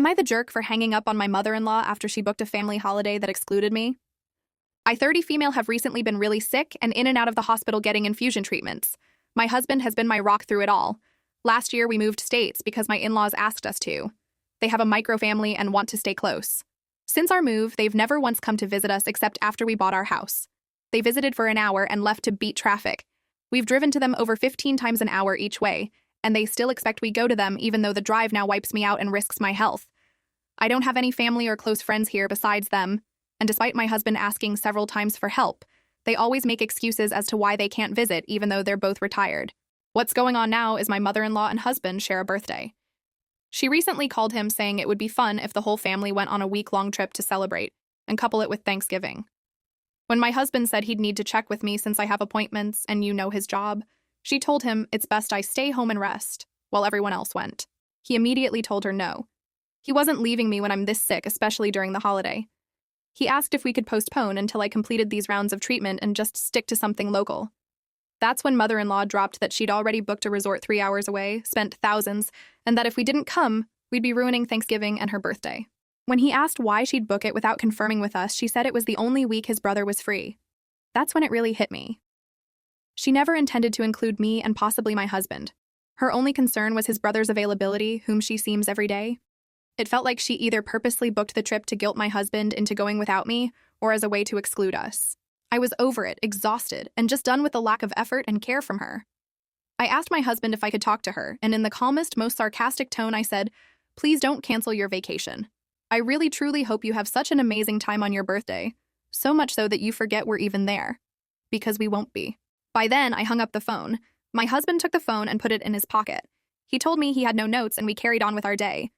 Am I the jerk for hanging up on my mother-in-law after she booked a family holiday that excluded me? I, 30 female, have recently been really sick and in and out of the hospital getting infusion treatments. My husband has been my rock through it all. Last year, we moved states because my in-laws asked us to. They have a micro-family and want to stay close. Since our move, they've never once come to visit us except after we bought our house. They visited for an hour and left to beat traffic. We've driven to them over 15 times an hour each way, and they still expect we go to them even though the drive now wipes me out and risks my health. I don't have any family or close friends here besides them, and despite my husband asking several times for help, they always make excuses as to why they can't visit even though they're both retired. What's going on now is my mother-in-law and husband share a birthday. She recently called him saying it would be fun if the whole family went on a week-long trip to celebrate and couple it with Thanksgiving. When my husband said he'd need to check with me since I have appointments and you know his job, she told him it's best I stay home and rest while everyone else went. He immediately told her no. He wasn't leaving me when I'm this sick, especially during the holiday. He asked if we could postpone until I completed these rounds of treatment and just stick to something local. That's when mother-in-law dropped that she'd already booked a resort 3 hours away, spent thousands, and that if we didn't come, we'd be ruining Thanksgiving and her birthday. When he asked why she'd book it without confirming with us, she said it was the only week his brother was free. That's when it really hit me. She never intended to include me and possibly my husband. Her only concern was his brother's availability, whom she sees every day. It felt like she either purposely booked the trip to guilt my husband into going without me, or as a way to exclude us. I was over it, exhausted, and just done with the lack of effort and care from her. I asked my husband if I could talk to her, and in the calmest, most sarcastic tone I said, "Please don't cancel your vacation. I really truly hope you have such an amazing time on your birthday, so much so that you forget we're even there. Because we won't be." By then, I hung up the phone. My husband took the phone and put it in his pocket. He told me he had no notes and we carried on with our day.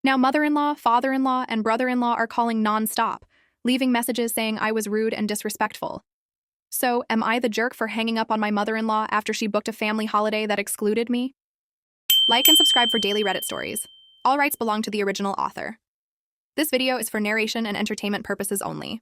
Now mother-in-law, father-in-law, and brother-in-law are calling non-stop, leaving messages saying I was rude and disrespectful. So, am I the jerk for hanging up on my mother-in-law after she booked a family holiday that excluded me? Like and subscribe for daily Reddit stories. All rights belong to the original author. This video is for narration and entertainment purposes only.